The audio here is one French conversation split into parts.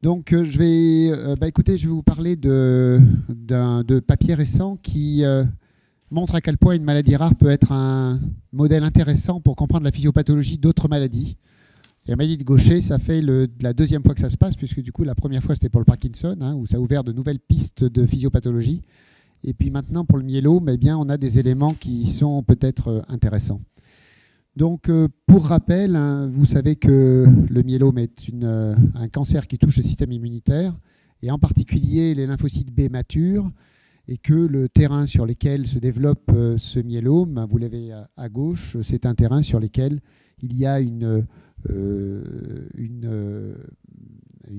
Donc, écoutez, je vais vous parler de papier récent qui montre à quel point une maladie rare peut être un modèle intéressant pour comprendre la physiopathologie d'autres maladies. Et la maladie de Gaucher, ça fait la deuxième fois que ça se passe, puisque du coup, la première fois, c'était pour le Parkinson, hein, où ça a ouvert de nouvelles pistes de physiopathologie. Et puis maintenant, pour le myélome, eh bien, on a des éléments qui sont peut-être intéressants. Donc, pour rappel, hein, vous savez que le myélome est un cancer qui touche le système immunitaire, et en particulier les lymphocytes B matures, et que le terrain sur lequel se développe ce myélome, vous l'avez à gauche, c'est un terrain sur lequel il y a une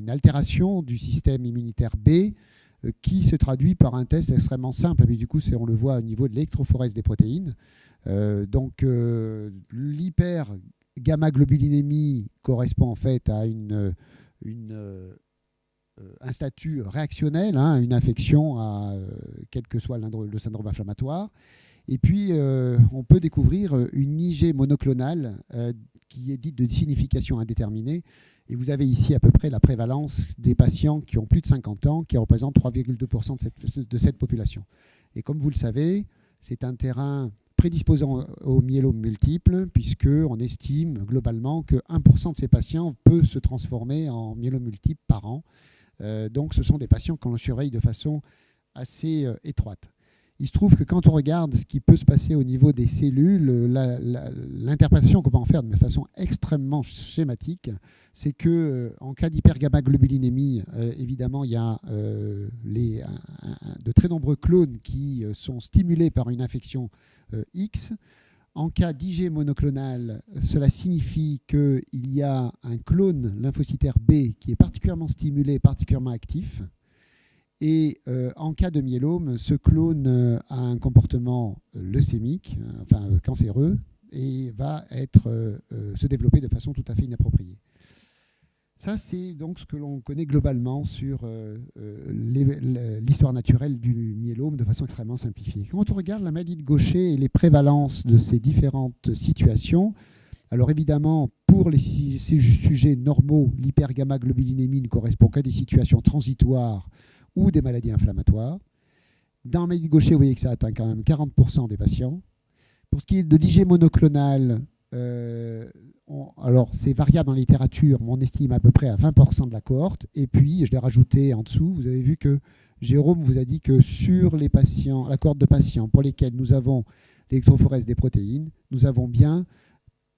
altération du système immunitaire B qui se traduit par un test extrêmement simple. Mais du coup, on le voit au niveau de l'électrophorèse des protéines. L'hypergamma-globulinémie correspond en fait à un statut réactionnel, hein, une infection, quel que soit le syndrome inflammatoire. Et puis, on peut découvrir une IG monoclonale qui est dite de signification indéterminée. Et vous avez ici à peu près la prévalence des patients qui ont plus de 50 ans, qui représentent 3,2% de cette population. Et comme vous le savez, c'est un terrain prédisposant au myélome multiple, puisqu'on estime globalement que 1% de ces patients peut se transformer en myélome multiple par an. Donc ce sont des patients qu'on surveille de façon assez étroite. Il se trouve que quand on regarde ce qui peut se passer au niveau des cellules, l'interprétation qu'on peut en faire de façon extrêmement schématique, c'est qu'en cas d'hypergamma-globulinémie, évidemment, il y a de très nombreux clones qui sont stimulés par une infection X. En cas d'IG monoclonal, cela signifie qu'il y a un clone lymphocytaire B qui est particulièrement stimulé, particulièrement actif. Et en cas de myélome, ce clone a un comportement leucémique, cancéreux, et va se développer de façon tout à fait inappropriée. Ça, c'est donc ce que l'on connaît globalement sur l'histoire naturelle du myélome de façon extrêmement simplifiée. Quand on regarde la maladie de Gaucher et les prévalences de ces différentes situations, alors évidemment, pour ces sujets normaux, l'hypergamma-globulinémie ne correspond qu'à des situations transitoires ou des maladies inflammatoires. Dans la maladie de Gaucher, vous voyez que ça atteint quand même 40% des patients. Pour ce qui est de l'IG monoclonal, alors c'est variable en littérature, mais on estime à peu près à 20% de la cohorte. Et puis, je l'ai rajouté en dessous, vous avez vu que Jérôme vous a dit que sur les patients, la cohorte de patients pour lesquels nous avons l'électrophorèse des protéines, nous avons bien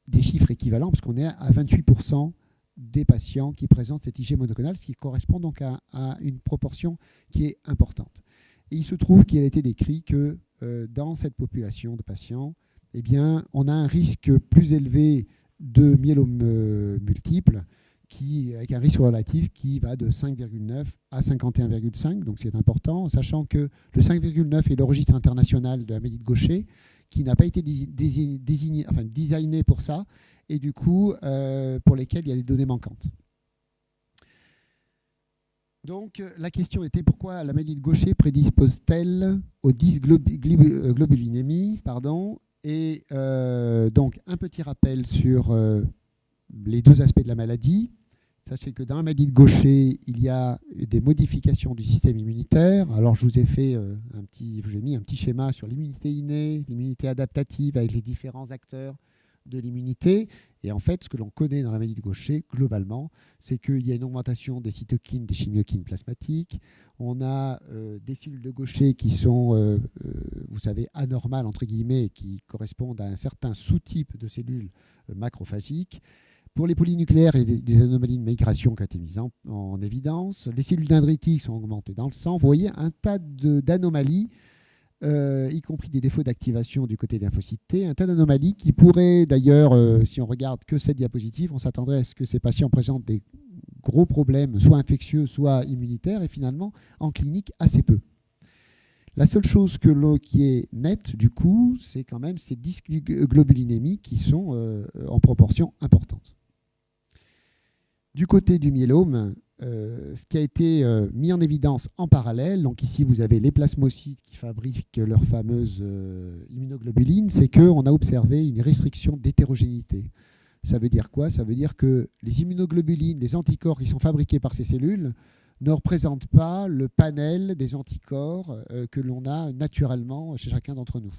des chiffres équivalents, parce qu'on est à 28% des patients qui présentent cette IG monoclonale, ce qui correspond donc à une proportion qui est importante. Et il se trouve qu'il a été décrit que dans cette population de patients, eh bien, on a un risque plus élevé de myélome multiple, avec un risque relatif qui va de 5,9 à 51,5, donc c'est important, sachant que le 5,9 est le registre international de la maladie de Gaucher, qui n'a pas été designé pour ça, et du coup, pour lesquels il y a des données manquantes. Donc, la question était pourquoi la maladie de Gaucher prédispose-t-elle aux dysglobulinémies, et donc, un petit rappel sur les deux aspects de la maladie. Sachez que dans la maladie de Gaucher, il y a des modifications du système immunitaire. Alors, je vous ai mis un petit schéma sur l'immunité innée, l'immunité adaptative avec les différents acteurs de l'immunité. Et en fait, ce que l'on connaît dans la maladie de Gaucher, globalement, c'est qu'il y a une augmentation des cytokines, des chimiokines plasmatiques. On a des cellules de Gaucher qui sont, vous savez, anormales, entre guillemets, et qui correspondent à un certain sous-type de cellules macrophagiques. Pour les polynucléaires, il y a des anomalies de migration qui ont été mises en évidence. Les cellules dendritiques sont augmentées dans le sang. Vous voyez un tas d'anomalies, y compris des défauts d'activation du côté lymphocyte T, un tas d'anomalies qui pourraient d'ailleurs, si on regarde que cette diapositive, on s'attendrait à ce que ces patients présentent des gros problèmes, soit infectieux, soit immunitaires, et finalement, en clinique, assez peu. La seule chose qui est nette, du coup, c'est quand même ces dysglobulinémies qui sont en proportion importante. Du côté du myélome, ce qui a été mis en évidence en parallèle, donc ici vous avez les plasmocytes qui fabriquent leur fameuse immunoglobuline, c'est qu'on a observé une restriction d'hétérogénéité. Ça veut dire quoi? Ça veut dire que les immunoglobulines, les anticorps qui sont fabriqués par ces cellules, ne représentent pas le panel des anticorps que l'on a naturellement chez chacun d'entre nous.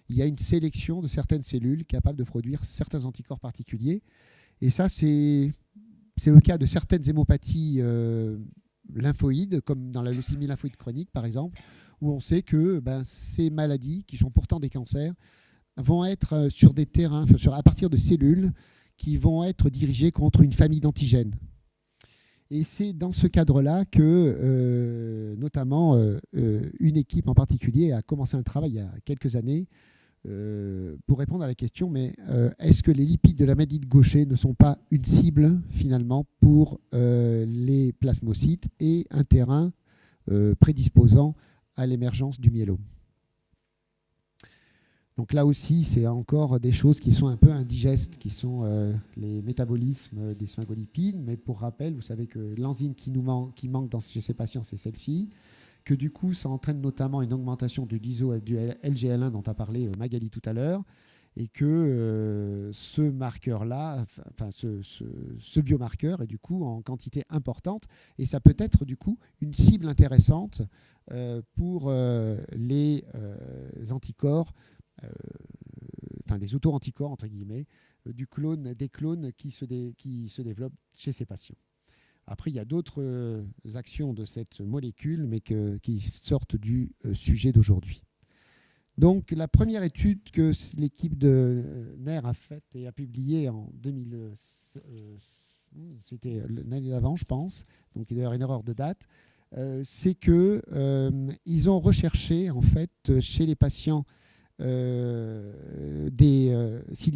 Il y a une sélection de certaines cellules capables de produire certains anticorps particuliers. Et ça, c'est le cas de certaines hémopathies lymphoïdes, comme dans la leucémie lymphoïde chronique, par exemple, où on sait que ces maladies, qui sont pourtant des cancers, vont être sur des terrains, à partir de cellules qui vont être dirigées contre une famille d'antigènes. Et c'est dans ce cadre-là que, notamment, une équipe en particulier a commencé un travail il y a quelques années pour répondre à la question, mais est-ce que les lipides de la maladie de Gaucher ne sont pas une cible, finalement, pour les plasmocytes et un terrain prédisposant à l'émergence du myélome? Donc là aussi, c'est encore des choses qui sont un peu indigestes, qui sont les métabolismes des sphingolipides. Mais pour rappel, vous savez que l'enzyme qui manque chez ces patients, c'est celle-ci, que du coup, ça entraîne notamment une augmentation du LGL1 dont a parlé Magali tout à l'heure, et que ce marqueur-là, ce biomarqueur est du coup en quantité importante, et ça peut être du coup une cible intéressante pour les anticorps, les auto-anticorps, entre guillemets, des clones qui se développent chez ces patients. Après, il y a d'autres actions de cette molécule, mais qui sortent du sujet d'aujourd'hui. Donc, la première étude que l'équipe de NER a faite et a publiée en 2000, c'était l'année d'avant, je pense, donc il y a d'ailleurs une erreur de date, c'est qu'ils ont recherché, en fait, chez les patients, s'il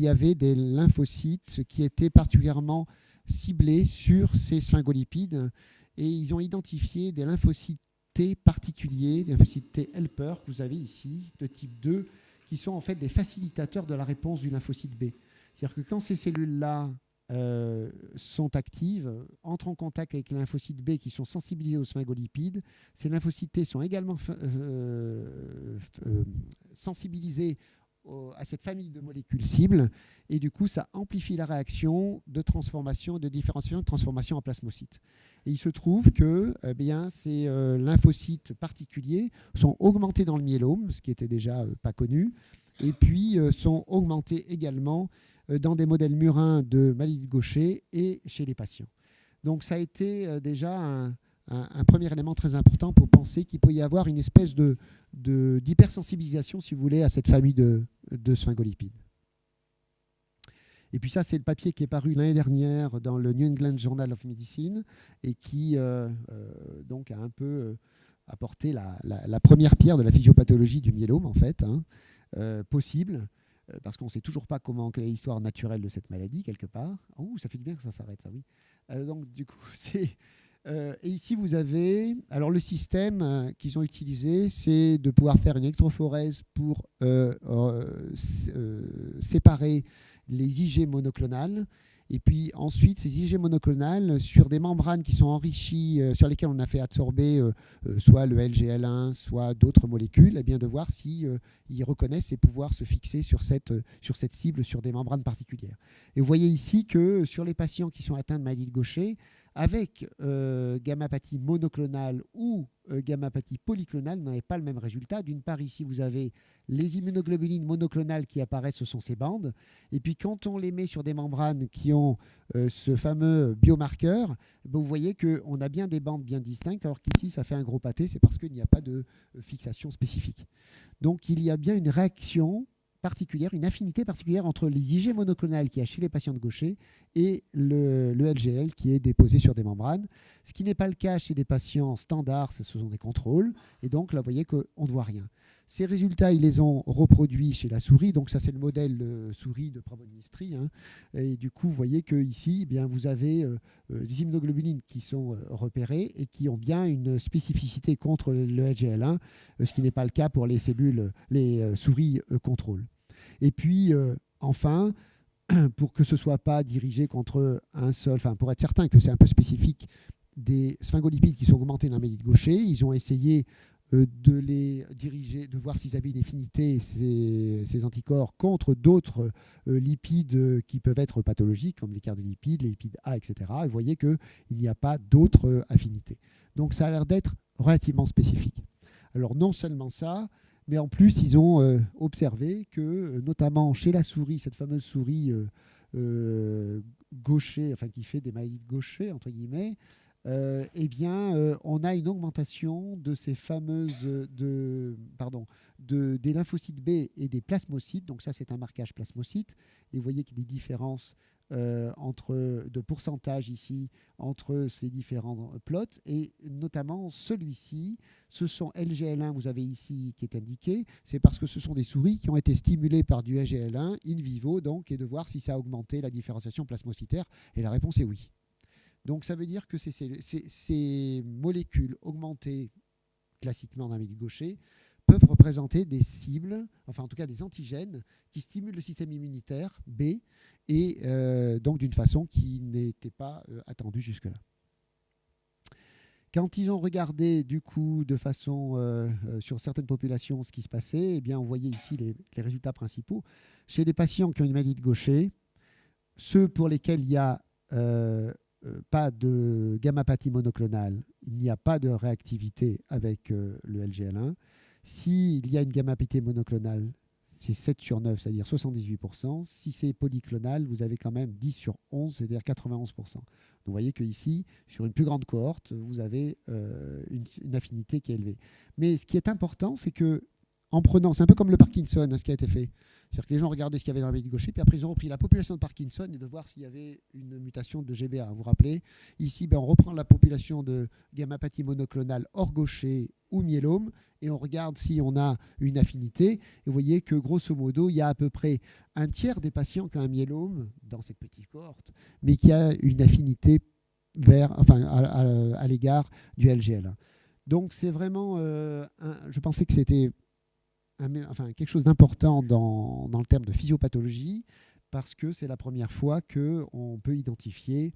y avait des lymphocytes qui étaient particulièrement ciblés sur ces sphingolipides, et ils ont identifié des lymphocytes T particuliers, des lymphocytes T helper que vous avez ici, de type 2, qui sont en fait des facilitateurs de la réponse du lymphocyte B. C'est-à-dire que quand ces cellules-là sont actives, entrent en contact avec les lymphocytes B qui sont sensibilisés aux sphingolipides, ces lymphocytes T sont également sensibilisés à cette famille de molécules cibles, et du coup ça amplifie la réaction de transformation, de différenciation, de transformation en plasmocytes. Et il se trouve que ces lymphocytes particuliers sont augmentés dans le myélome, ce qui était déjà pas connu, et puis sont augmentés également dans des modèles murins de maladie de Gaucher et chez les patients. Donc ça a été déjà un premier élément très important pour penser qu'il peut y avoir une espèce d'hypersensibilisation, si vous voulez, à cette famille de sphingolipides. Et puis ça, c'est le papier qui est paru l'année dernière dans le New England Journal of Medicine et qui donc a un peu apporté la première pierre de la physiopathologie du myélome, en fait, possible, parce qu'on ne sait toujours pas quelle est l'histoire naturelle de cette maladie, quelque part. Oh, ça fait du bien que ça s'arrête, ça, oui. Donc, du coup, c'est... et ici, vous avez... Alors, le système qu'ils ont utilisé, c'est de pouvoir faire une électrophorèse pour séparer les IG monoclonales. Et puis ensuite, ces IG monoclonales, sur des membranes qui sont enrichies, sur lesquelles on a fait absorber soit le LGL1, soit d'autres molécules, et bien de voir s'ils reconnaissent et pouvoir se fixer sur cette cible, sur des membranes particulières. Et vous voyez ici que sur les patients qui sont atteints de maladie de Gaucher, avec gammapathie monoclonale ou gammapathie polyclonale, vous n'avez pas le même résultat. D'une part, ici, vous avez les immunoglobulines monoclonales qui apparaissent, ce sont ces bandes. Et puis, quand on les met sur des membranes qui ont ce fameux biomarqueur, vous voyez qu'on a bien des bandes bien distinctes, alors qu'ici, ça fait un gros pâté. C'est parce qu'il n'y a pas de fixation spécifique. Donc, il y a bien une réaction particulière, une affinité particulière entre les IG monoclonales qu'il y a chez les patients de Gaucher et le LGL qui est déposé sur des membranes, ce qui n'est pas le cas chez des patients standards, ce sont des contrôles, et donc là vous voyez qu'on ne voit rien. Ces résultats, ils les ont reproduits chez la souris, donc ça c'est le modèle souris de Prabodnistry, et du coup vous voyez qu'ici, eh bien, vous avez des immunoglobulines qui sont repérées et qui ont bien une spécificité contre le LGL1, ce qui n'est pas le cas pour les cellules, les souris contrôles. Et puis, enfin, pour que ce ne soit pas dirigé contre un seul, pour être certain que c'est un peu spécifique des sphingolipides qui sont augmentés dans la maladie de Gaucher, ils ont essayé de les diriger, de voir s'ils avaient une affinité, ces anticorps, contre d'autres lipides qui peuvent être pathologiques, comme les cardolipides, les lipides A, etc. Et vous voyez qu'il n'y a pas d'autres affinités. Donc ça a l'air d'être relativement spécifique. Alors non seulement ça, mais en plus ils ont observé que, notamment chez la souris, cette fameuse souris Gaucher, enfin qui fait des maladies de Gaucher, entre guillemets, eh bien, on a une augmentation de ces fameuses des lymphocytes B et des plasmocytes. Donc ça, c'est un marquage plasmocyte. Et vous voyez qu'il y a des différences de pourcentage ici entre ces différents plots. Et notamment celui-ci, ce sont LGL1, vous avez ici qui est indiqué. C'est parce que ce sont des souris qui ont été stimulées par du LGL1 in vivo, donc, et de voir si ça a augmenté la différenciation plasmocytaire. Et la réponse est oui. Donc ça veut dire que ces molécules augmentées classiquement dans la maladie de Gaucher peuvent représenter des cibles, enfin en tout cas des antigènes qui stimulent le système immunitaire B et donc d'une façon qui n'était pas attendue jusque-là. Quand ils ont regardé du coup de façon sur certaines populations ce qui se passait, eh bien on voyait ici les résultats principaux. Chez les patients qui ont une maladie de Gaucher, ceux pour lesquels il y a pas de gammapathie monoclonale, il n'y a pas de réactivité avec le LGL1. S'il y a une gammapathie monoclonale, c'est 7 sur 9, c'est-à-dire 78%. Si c'est polyclonal, vous avez quand même 10 sur 11, c'est-à-dire 91%. Donc vous voyez qu'ici, sur une plus grande cohorte, vous avez une affinité qui est élevée. Mais ce qui est important, c'est que en prenant, c'est un peu comme le Parkinson, ce qui a été fait. C'est-à-dire que les gens regardaient ce qu'il y avait dans la maladie de Gaucher, puis après ils ont repris la population de Parkinson et de voir s'il y avait une mutation de GBA. Vous vous rappelez, ici, on reprend la population de gammapathie monoclonale hors Gaucher ou myélome et on regarde si on a une affinité. Et vous voyez que grosso modo, il y a à peu près un tiers des patients qui ont un myélome dans cette petite cohorte, mais qui a une affinité à l'égard du LGL1. Donc c'est vraiment, je pensais que c'était quelque chose d'important dans le terme de physiopathologie, parce que c'est la première fois qu'on peut identifier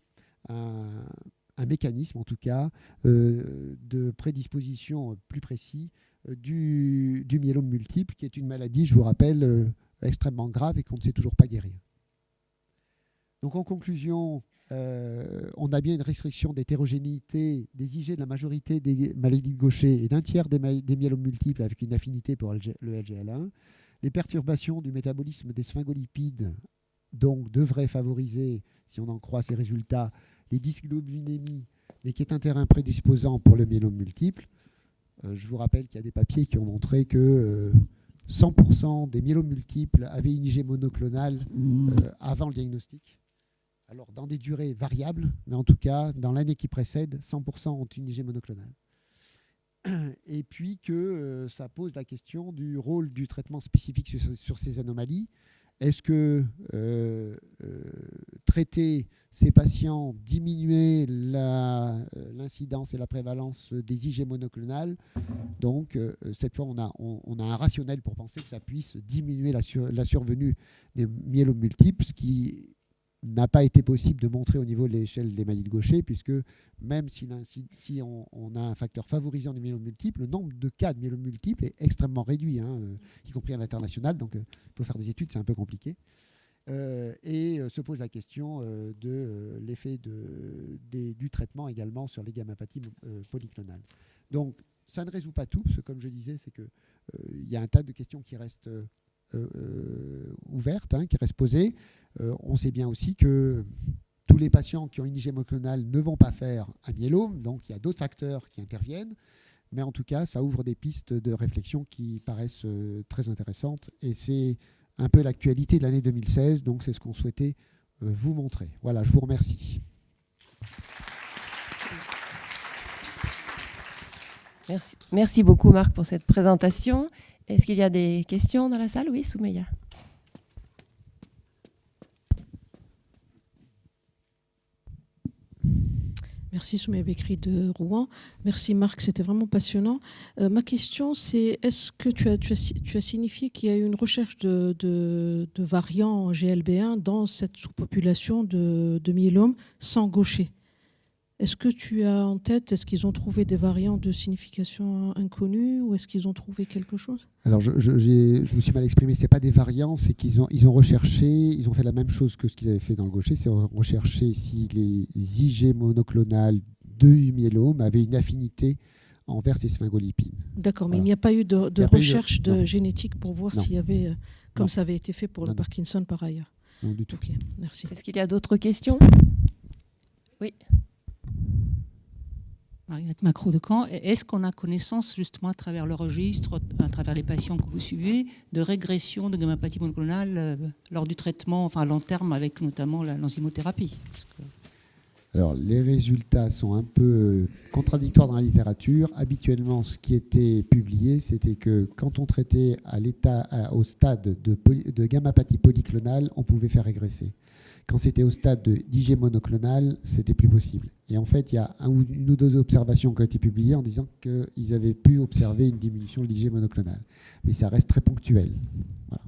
un mécanisme, en tout cas, de prédisposition plus précis du myélome multiple, qui est une maladie, je vous rappelle, extrêmement grave et qu'on ne sait toujours pas guérir. Donc en conclusion, on a bien une restriction d'hétérogénéité des IG de la majorité des maladies de Gaucher et d'un tiers des myélomes multiples avec une affinité pour le LGL1. Les perturbations du métabolisme des sphingolipides donc, devraient favoriser, si on en croit ces résultats, les dysglobulinémies, mais qui est un terrain prédisposant pour le myélome multiple. Je vous rappelle qu'il y a des papiers qui ont montré que 100% des myélomes multiples avaient une IG monoclonale avant le diagnostic. Alors, dans des durées variables, mais en tout cas, dans l'année qui précède, 100% ont une IG monoclonale. Et puis que ça pose la question du rôle du traitement spécifique sur ces anomalies. Est-ce que traiter ces patients, diminuer l'incidence et la prévalence des IG monoclonales? Donc, cette fois, on a un rationnel pour penser que ça puisse diminuer la survenue des myélomes multiples, ce qui n'a pas été possible de montrer au niveau de l'échelle des maladies de Gaucher, puisque même si on a un facteur favorisant des myélomes multiples, le nombre de cas de myélomes multiples est extrêmement réduit, y compris à l'international. Donc, pour faire des études, c'est un peu compliqué. Et se pose la question de l'effet du traitement également sur les gammapathies polyclonales. Donc, ça ne résout pas tout, parce que comme je disais, c'est qu'il y a un tas de questions qui restent ouvertes, qui restent posées. On sait bien aussi que tous les patients qui ont une IG monoclonale ne vont pas faire un myélome, donc il y a d'autres facteurs qui interviennent, mais en tout cas, ça ouvre des pistes de réflexion qui paraissent très intéressantes, et c'est un peu l'actualité de l'année 2016, donc c'est ce qu'on souhaitait vous montrer. Voilà, je vous remercie. Merci beaucoup Marc pour cette présentation. Est-ce qu'il y a des questions dans la salle? Oui, Soumeya. Merci Soumeya Bekri de Rouen. Merci Marc, c'était vraiment passionnant. Ma question, c'est est-ce que tu as signifié qu'il y a eu une recherche de variants GLB1 dans cette sous-population de myélome sans Gaucher? Est-ce que tu as en tête, est-ce qu'ils ont trouvé des variants de signification inconnue ou est-ce qu'ils ont trouvé quelque chose? Alors, je me suis mal exprimé. C'est pas des variants, c'est ils ont recherché, ils ont fait la même chose que ce qu'ils avaient fait dans le gaucher, c'est rechercher si les IG monoclonales de myélome avaient une affinité envers ces sphingolipides. D'accord, mais Voilà. il n'y a pas eu de Il n'y a pas eu de- recherche non. génétique pour voir Non. s'il y avait, comme Non. ça avait été fait pour le Non. Parkinson par ailleurs. Non, du tout. Ok, merci. Est-ce qu'il y a d'autres questions? Oui. Mariette Macro de Caen, est-ce qu'on a connaissance justement à travers le registre, à travers les patients que vous suivez, de régression de gammapathie monoclonale lors du traitement, enfin à long terme, avec notamment l'enzymothérapie? Alors, les résultats sont un peu contradictoires dans la littérature. Habituellement, ce qui était publié, c'était que quand on traitait au stade de gammapathie polyclonale, on pouvait faire régresser. Quand c'était au stade d'IG monoclonal, c'était plus possible. Et en fait, il y a une ou deux observations qui ont été publiées en disant qu'ils avaient pu observer une diminution de l'IG monoclonal. Mais ça reste très ponctuel. Voilà.